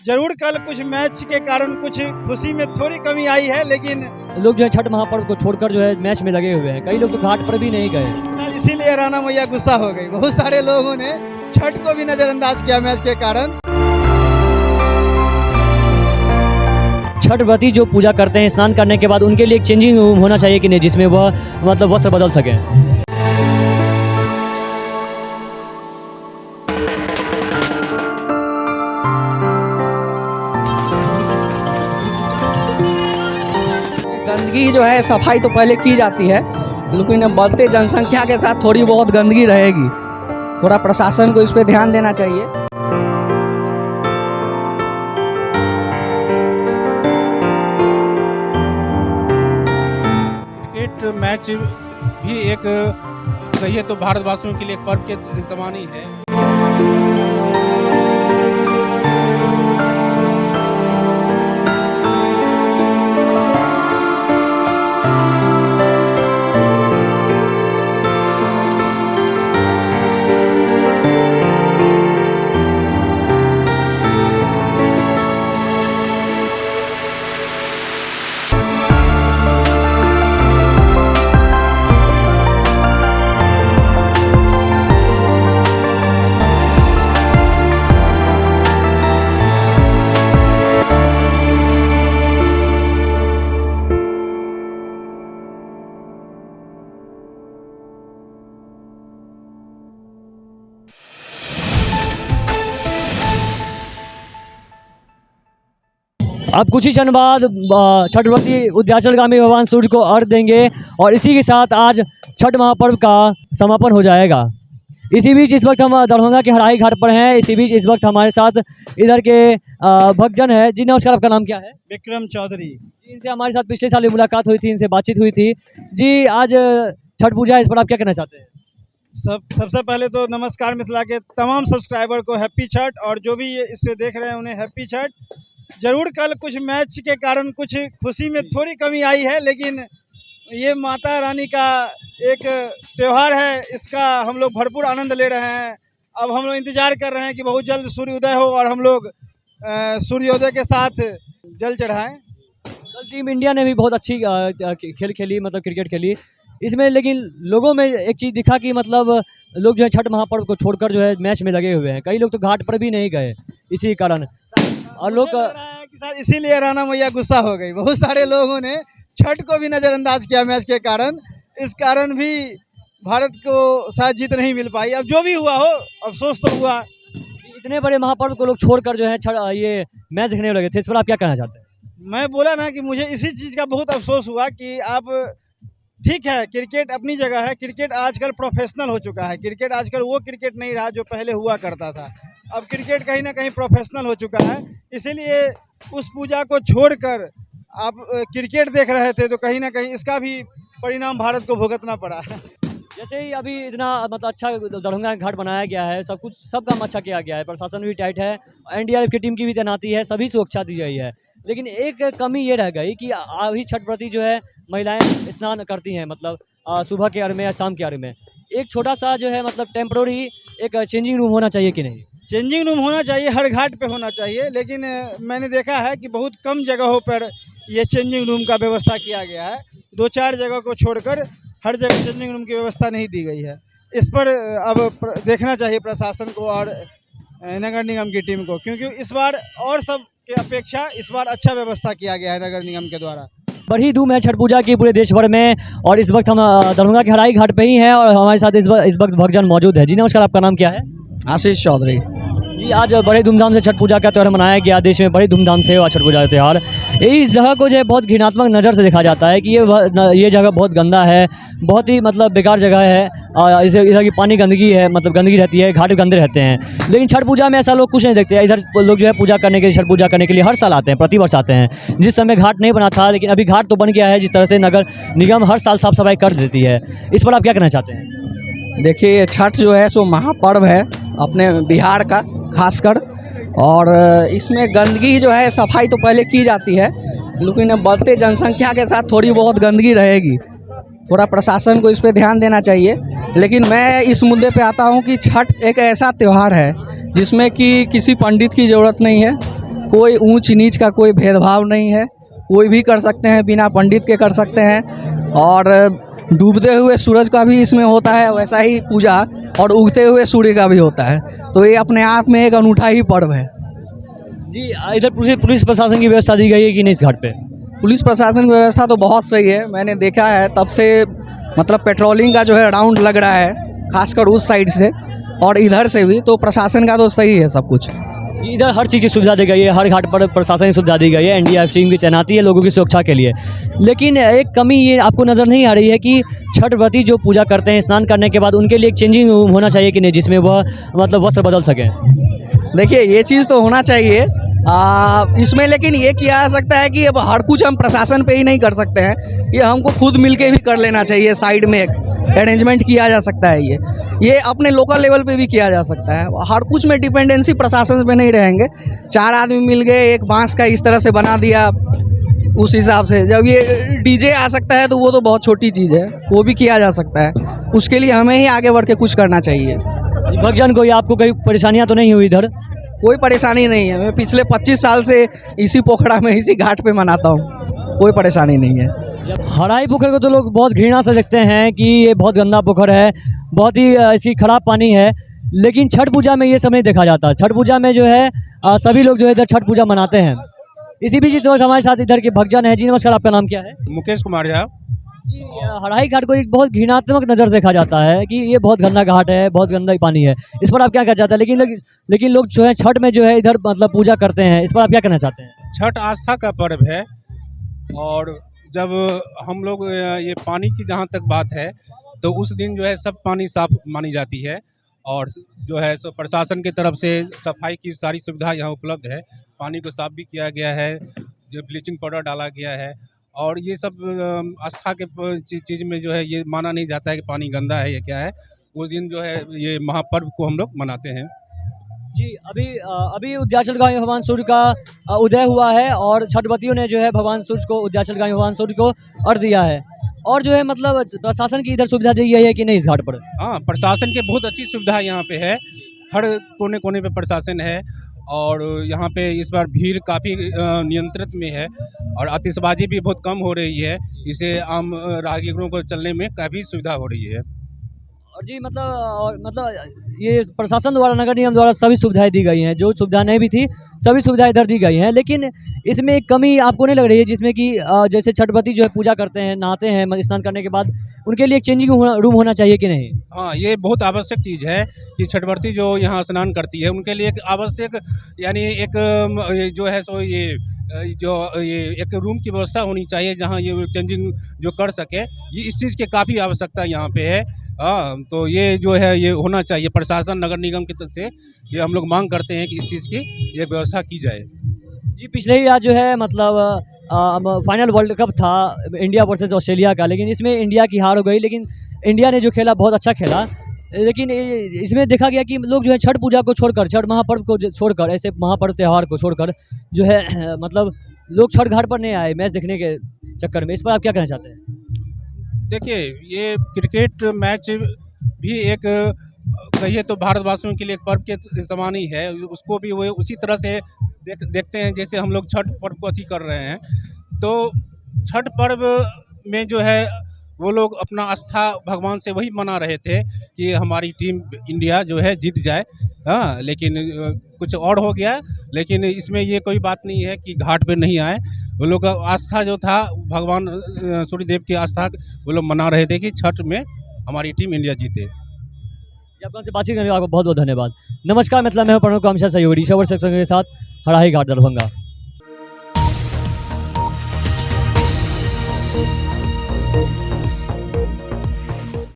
जरूर कल कुछ मैच के कारण कुछ खुशी में थोड़ी कमी आई है, लेकिन लोग जो है छठ महापर्व को छोड़कर जो है मैच में लगे हुए हैं। कई लोग तो घाट पर भी नहीं गए। इसीलिए राणा मैया गुस्सा हो गई। बहुत सारे लोगों ने छठ को भी नजरअंदाज किया मैच के कारण। छठ व्रती जो पूजा करते हैं स्नान करने के बाद उनके लिए एक चेंजिंग रूम होना चाहिए कि नहीं, जिसमें वह मतलब वस्त्र बदल सकें। गंदगी जो है सफाई तो पहले की जाती है, लेकिन बढ़ते जनसंख्या के साथ थोड़ी बहुत गंदगी रहेगी। थोड़ा प्रशासन को इस पे ध्यान देना चाहिए। क्रिकेट मैच भी एक कहिए तो भारतवासियों के लिए एक पर्व के समान ही है। अब कुछ ही क्षण बाद छठ व्रती उद्याचलगामी भगवान सूर्य को अर्घ्य देंगे और इसी के साथ आज छठ महापर्व का समापन हो जाएगा। इसी बीच इस वक्त हम दरभंगा के हराही घाट पर हैं। इसी बीच इस वक्त हमारे साथ इधर के भक्तजन हैं। जी नमस्कार, आपका नाम क्या है? विक्रम चौधरी। इनसे हमारे साथ पिछले साल मुलाकात हुई थी, इनसे बातचीत हुई थी। जी आज छठ पूजा है, इस पर आप क्या कहना चाहते हैं? सबसे पहले तो नमस्कार मिथिला के तमाम सब्सक्राइबर को हैप्पी छठ, और जो भी इसे देख रहे हैं उन्हें हैप्पी छठ। जरूर कल कुछ मैच के कारण कुछ खुशी में थोड़ी कमी आई है, लेकिन ये माता रानी का एक त्यौहार है, इसका हम लोग भरपूर आनंद ले रहे हैं। अब हम लोग इंतजार कर रहे हैं कि बहुत जल्द सूर्योदय हो और हम लोग सूर्योदय के साथ जल चढ़ाएं। कल टीम इंडिया ने भी बहुत अच्छी खेल खेली, मतलब क्रिकेट खेली इसमें, लेकिन लोगों में एक चीज़ दिखा कि मतलब लोग जो है छठ महापर्व को छोड़कर जो है मैच में लगे हुए हैं। कई लोग तो घाट पर भी नहीं गए इसी कारण, और लोग इसीलिए राणा मैया गुस्सा हो गई। बहुत सारे लोगों ने छठ को भी नजरअंदाज किया मैच के कारण। इस कारण भी भारत को शायद जीत नहीं मिल पाई। अब जो भी हुआ हो, अफसोस तो हुआ। इतने बड़े महापर्व को लोग छोड़कर जो है ये मैच देखने लगे थे, इस पर आप क्या कहना चाहते हैं? मैं बोला ना कि मुझे इसी चीज़ का बहुत अफसोस हुआ कि आप ठीक है, क्रिकेट अपनी जगह है। क्रिकेट आजकल प्रोफेशनल हो चुका है। क्रिकेट आजकल वो क्रिकेट नहीं रहा जो पहले हुआ करता था। अब क्रिकेट कहीं ना कहीं प्रोफेशनल हो चुका है, इसीलिए उस पूजा को छोड़कर आप क्रिकेट देख रहे थे, तो कहीं ना कहीं इसका भी परिणाम भारत को भुगतना पड़ा। जैसे ही अभी इतना मतलब अच्छा दरभंगा घाट बनाया गया है, सब कुछ सब काम अच्छा किया गया है, प्रशासन भी टाइट है, एनडीआरएफ की टीम की भी तैनाती है, सभी सुरक्षा दी गई है। लेकिन एक कमी ये रह गई कि अभी छठ व्रती जो है महिलाएं स्नान करती हैं, मतलब सुबह के अर्घ में या शाम के अर्घ में। एक छोटा सा जो है मतलब टेम्प्रोरी एक चेंजिंग रूम होना चाहिए कि नहीं? चेंजिंग रूम होना चाहिए, हर घाट पे होना चाहिए, लेकिन मैंने देखा है कि बहुत कम जगहों पर ये चेंजिंग रूम का व्यवस्था किया गया है। 2-4 जगह को छोड़कर हर जगह चेंजिंग रूम की व्यवस्था नहीं दी गई है। इस पर अब देखना चाहिए प्रशासन को और नगर निगम की टीम को, क्योंकि इस बार और सब के अपेक्षा इस बार अच्छा व्यवस्था किया गया है नगर निगम के द्वारा। बड़ी धूम है छठ पूजा की पूरे देश भर में, और इस वक्त हम दरभंगा के हराही घाट पे ही हैं और हमारे साथ इस वक्त भक्तजन मौजूद है। जी नमस्कार, आपका नाम क्या है? आशीष चौधरी। जी आज बड़े धूमधाम से छठ पूजा का त्यौहार मनाया गया, देश में बड़ी धूमधाम से हुआ छठ पूजा का त्यौहार। इस जगह को जो है बहुत घृणात्मक नज़र से देखा जाता है कि ये जगह बहुत गंदा है, बहुत ही मतलब बेकार जगह है। इधर की पानी गंदगी है, मतलब गंदगी रहती है, घाट गंदे रहते हैं। लेकिन छठ पूजा में ऐसा लोग कुछ नहीं देखते। इधर लोग जो है पूजा करने के लिए, छठ पूजा करने के लिए हर साल आते हैं, प्रतिवर्ष आते हैं। जिस समय घाट नहीं बना था, लेकिन अभी घाट तो बन गया है। जिस तरह से नगर निगम हर साल साफ सफाई कर देती है, इस पर आप क्या कहना चाहते हैं? देखिए, छठ जो है सो महापर्व है अपने बिहार का खासकर, और इसमें गंदगी जो है सफाई तो पहले की जाती है, लेकिन बढ़ते जनसंख्या के साथ थोड़ी बहुत गंदगी रहेगी। थोड़ा प्रशासन को इस पे ध्यान देना चाहिए। लेकिन मैं इस मुद्दे पे आता हूँ कि छठ एक ऐसा त्यौहार है जिसमें कि किसी पंडित की ज़रूरत नहीं है, कोई ऊंच नीच का कोई भेदभाव नहीं है, कोई भी कर सकते हैं, बिना पंडित के कर सकते हैं। और डूबते हुए सूरज का भी इसमें होता है वैसा ही पूजा, और उगते हुए सूर्य का भी होता है। तो ये अपने आप में एक अनूठा ही पर्व है। जी इधर पुलिस प्रशासन की व्यवस्था दी गई है कि नहीं इस घाट पे? पुलिस प्रशासन की व्यवस्था तो बहुत सही है, मैंने देखा है तब से, मतलब पेट्रोलिंग का जो है राउंड लग रहा है, खासकर उस साइड से और इधर से भी, तो प्रशासन का तो सही है सब कुछ। इधर हर चीज़ की सुविधा दी गई है, हर घाट पर प्रशासन की सुविधा दी गई है, एनडीआरएफ टीम की तैनाती है लोगों की सुरक्षा के लिए। लेकिन एक कमी ये आपको नज़र नहीं आ रही है कि छठ व्रती जो पूजा करते हैं स्नान करने के बाद उनके लिए एक चेंजिंग रूम होना चाहिए कि नहीं, जिसमें वह मतलब वस्त्र बदल सकें? देखिए ये चीज़ तो होना चाहिए इसमें, लेकिन ये किया जा सकता है कि अब हर कुछ हम प्रशासन पे ही नहीं कर सकते हैं, ये हमको खुद मिलके भी कर लेना चाहिए। साइड में एक अरेंजमेंट किया जा सकता है, ये अपने लोकल लेवल पे भी किया जा सकता है। हर कुछ में डिपेंडेंसी प्रशासन पे नहीं रहेंगे। 4 आदमी मिल गए, एक बांस का इस तरह से बना दिया, उस हिसाब से जब ये डीजे आ सकता है तो वो तो बहुत छोटी चीज़ है, वो भी किया जा सकता है। उसके लिए हमें ही आगे बढ़ के कुछ करना चाहिए। भक्तजन को आपको कोई परेशानियाँ तो नहीं हुई इधर? कोई परेशानी नहीं है, मैं पिछले 25 साल से इसी पोखरा में इसी घाट पे मनाता हूँ, कोई परेशानी नहीं है। हराही पोखर को तो लोग बहुत घृणा से देखते हैं कि ये बहुत गंदा पोखर है, बहुत ही इसकी खराब पानी है, लेकिन छठ पूजा में ये सब नहीं देखा जाता। छठ पूजा में जो है सभी लोग जो है इधर छठ पूजा मनाते हैं। इसी बीच तो हमारे साथ इधर के भक्तजन है। जी नमस्कार, आपका नाम क्या है? मुकेश कुमार झा। जी हराही घाट को एक बहुत घृणात्मक नज़र देखा जाता है कि ये बहुत गंदा घाट है, बहुत गंदा पानी है, इस पर आप क्या कहना चाहते हैं? लेकिन लोग जो है छठ में जो है इधर मतलब पूजा करते हैं, इस पर आप क्या कहना चाहते हैं? छठ आस्था का पर्व है, और जब हम लोग ये पानी की जहाँ तक बात है तो उस दिन जो है सब पानी साफ मानी जाती है, और जो है सो प्रशासन की तरफ से सफाई की सारी सुविधा यहाँ उपलब्ध है। पानी को साफ भी किया गया है, जो ब्लीचिंग पाउडर डाला गया है, और ये सब आस्था के चीज़ में जो है ये माना नहीं जाता है कि पानी गंदा है या क्या है। उस दिन जो है ये महापर्व को हम लोग मनाते हैं। जी अभी उद्याचलगामी भगवान सूर्य का उदय हुआ है, और छठव्रतियों ने जो है भगवान सूर्य को, उद्याचलगामी भगवान सूर्य को अर्घ दिया है, और जो है मतलब प्रशासन की इधर सुविधा दी गई है कि नहीं इस घाट पर? हाँ, प्रशासन की बहुत अच्छी सुविधा यहाँ पे है, हर कोने कोने पे प्रशासन है, और यहाँ पे इस बार भीड़ काफ़ी नियंत्रित में है, और आतिशबाजी भी बहुत कम हो रही है। इसे आम राहगीरों को चलने में काफ़ी सुविधा हो रही है। और जी मतलब ये प्रशासन द्वारा, नगर निगम द्वारा सभी सुविधाएं दी गई हैं, जो सुविधा नहीं भी थी सभी सुविधाएं इधर दी गई हैं। लेकिन इसमें एक कमी आपको नहीं लग रही है, जिसमें कि जैसे छठव्रती जो है पूजा करते हैं, नहाते हैं स्नान करने के बाद, उनके लिए एक चेंजिंग रूम होना चाहिए कि नहीं? हाँ, ये बहुत आवश्यक चीज़ है कि छठव्रती जो यहाँ स्नान करती है उनके लिए एक आवश्यक, यानी एक जो है सो ये एक रूम की व्यवस्था होनी चाहिए जहाँ ये चेंजिंग जो कर सके। ये इस चीज़ की काफ़ी आवश्यकता यहाँ पे है। हाँ, तो ये जो है ये होना चाहिए। प्रशासन नगर निगम की तरफ से ये हम लोग मांग करते हैं कि इस चीज़ की ये व्यवस्था की जाए। जी पिछले ही आज जो है मतलब फाइनल वर्ल्ड कप था इंडिया वर्सेस ऑस्ट्रेलिया का, लेकिन इसमें इंडिया की हार हो गई। लेकिन इंडिया ने जो खेला बहुत अच्छा खेला, लेकिन इसमें देखा गया कि लोग जो है छठ पूजा को छोड़कर, छठ महापर्व को छोड़कर, ऐसे महापर्व त्यौहार को छोड़कर जो है मतलब लोग छठ घाट पर नहीं आए मैच देखने के चक्कर में। इस पर आप क्या कहना चाहते हैं? देखिए, ये क्रिकेट मैच भी एक कहिए तो भारतवासियों के लिए एक पर्व के समान ही है। उसको भी वो उसी तरह से देखते हैं जैसे हम लोग छठ पर्व को अथी कर रहे हैं। तो छठ पर्व में जो है वो लोग अपना आस्था भगवान से वही मना रहे थे कि हमारी टीम इंडिया जो है जीत जाए। हाँ, लेकिन कुछ और हो गया। लेकिन इसमें ये कोई बात नहीं है कि घाट पे नहीं आए। वो लोग का आस्था जो था भगवान सूर्यदेव की आस्था वो लोग मना रहे थे कि छठ में हमारी टीम इंडिया जीते। आपसे बातचीत करने के लिए आपको बहुत बहुत धन्यवाद। नमस्कार, मतलब मैं प्रणव कामशा सहयोगी शवर सेक्शन के साथ हराही घाट दरभंगा।